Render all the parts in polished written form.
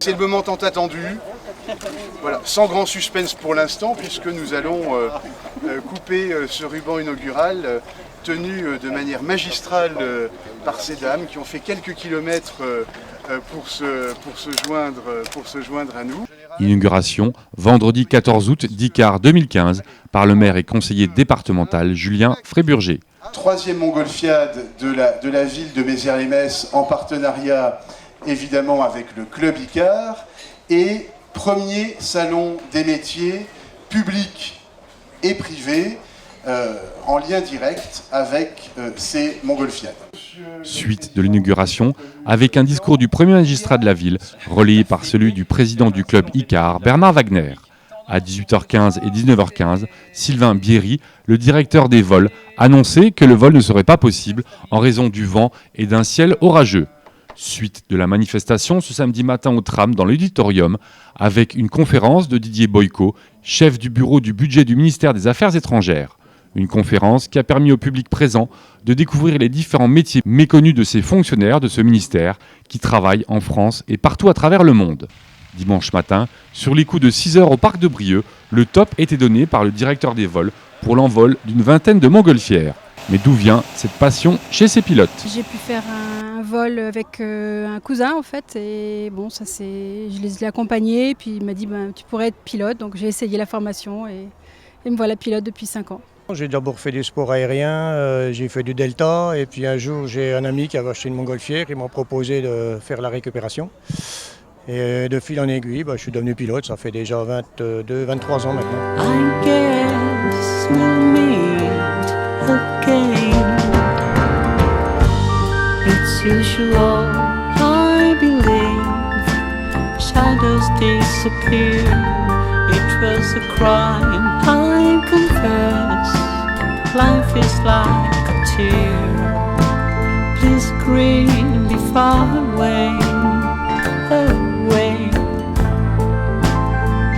C'est le moment tant attendu, voilà, sans grand suspense pour l'instant, puisque nous allons couper ce ruban inaugural tenu de manière magistrale par ces dames qui ont fait quelques kilomètres pour se joindre à nous. Inauguration vendredi 14 août 10h par le maire et conseiller départemental Julien Fréburger. Troisième montgolfiade de la ville de Mézières-les-Messes en partenariat évidemment avec le club Icare et premier salon des métiers publics et privés en lien direct avec ces montgolfiades. Suite de l'inauguration avec un discours du premier magistrat de la ville relayé par celui du président du club Icare, Bernard Wagner. À 18h15 et 19h15, Sylvain Bierry, le directeur des vols, annonçait que le vol ne serait pas possible en raison du vent et d'un ciel orageux. Suite de la manifestation ce samedi matin au tram dans l'auditorium avec une conférence de Didier Boyko, chef du bureau du budget du ministère des Affaires étrangères. Une conférence qui a permis au public présent de découvrir les différents métiers méconnus de ces fonctionnaires de ce ministère qui travaillent en France et partout à travers le monde. Dimanche matin, sur les coups de 6h au parc de Brieux, le top était donné par le directeur des vols pour l'envol d'une vingtaine de montgolfières. Mais d'où vient cette passion chez ces pilotes ? J'ai pu faire un vol avec un cousin en fait et bon je l'ai accompagné et puis il m'a dit tu pourrais être pilote, donc j'ai essayé la formation et me voilà pilote depuis 5 ans. J'ai d'abord fait du sport aérien, j'ai fait du delta et puis un jour j'ai un ami qui avait acheté une montgolfière et m'a proposé de faire la récupération. Et de fil en aiguille, je suis devenu pilote, ça fait déjà 23 ans maintenant. I guess we'll meet again. It's usual, I believe. Shadows disappear. It was a crime, I confess. Life is like a tear. Please agree, be far away.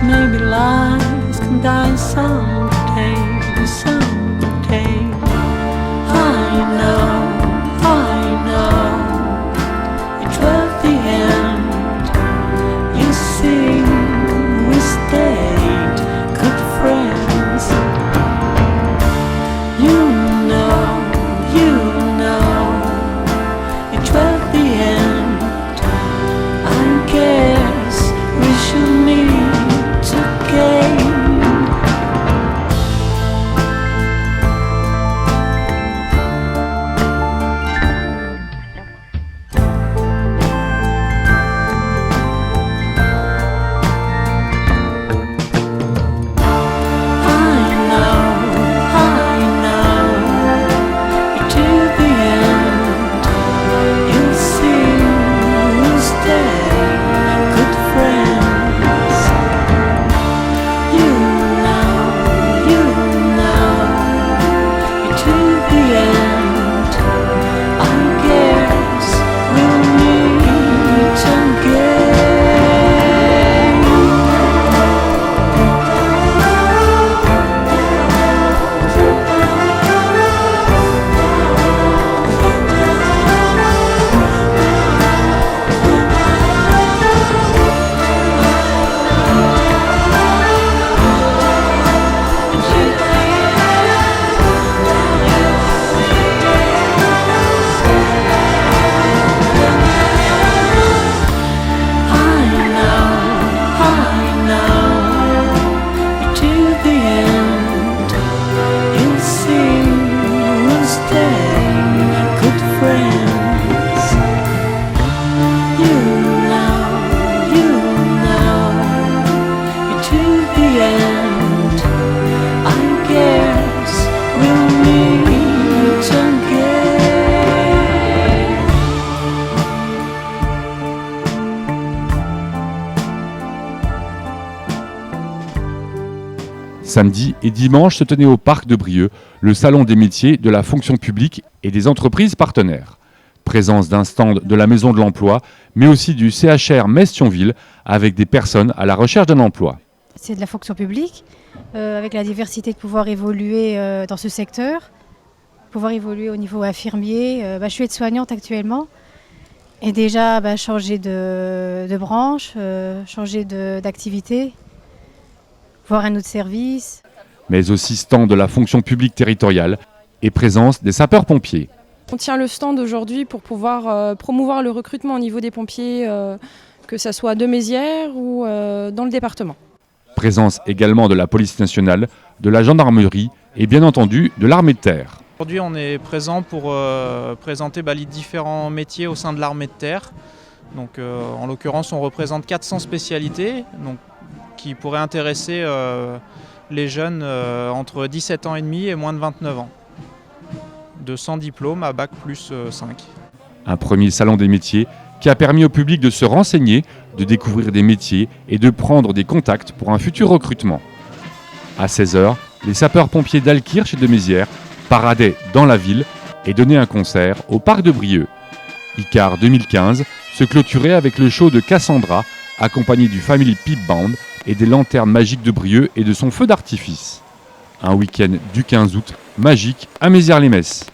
Maybe lies can die someday, someday. I know it was the end. You see, we stayed good friends. You know, it was the end. I guess we should meet again. Samedi et dimanche se tenait au parc de Brieux le salon des métiers de la fonction publique et des entreprises partenaires. Présence d'un stand de la Maison de l'Emploi, mais aussi du CHR Metz-Thionville avec des personnes à la recherche d'un emploi. C'est de la fonction publique, avec la diversité de pouvoir évoluer dans ce secteur, pouvoir évoluer au niveau infirmier. Je suis aide-soignante actuellement Et déjà, changer de branche, changer d'activité, voir un autre service. Mais aussi stand de la fonction publique territoriale et présence des sapeurs-pompiers. On tient le stand aujourd'hui pour pouvoir promouvoir le recrutement au niveau des pompiers, que ce soit de Mézières ou dans le département. Présence également de la police nationale, de la gendarmerie et bien entendu de l'armée de terre. Aujourd'hui, on est présent pour présenter les différents métiers au sein de l'armée de terre. Donc, en l'occurrence, on représente 400 spécialités qui pourraient intéresser les jeunes entre 17 ans et demi et moins de 29 ans. De 100 diplômes à bac plus 5. Un premier salon des métiers qui a permis au public de se renseigner, de découvrir des métiers et de prendre des contacts pour un futur recrutement. À 16h, les sapeurs-pompiers d'Alkirch et de Mézières paradaient dans la ville et donnaient un concert au parc de Brieux. Icare 2015 se clôturait avec le show de Cassandra, accompagné du Family Pip Band et des lanternes magiques de Brieux et de son feu d'artifice. Un week-end du 15 août magique à Mézières-les-Messes.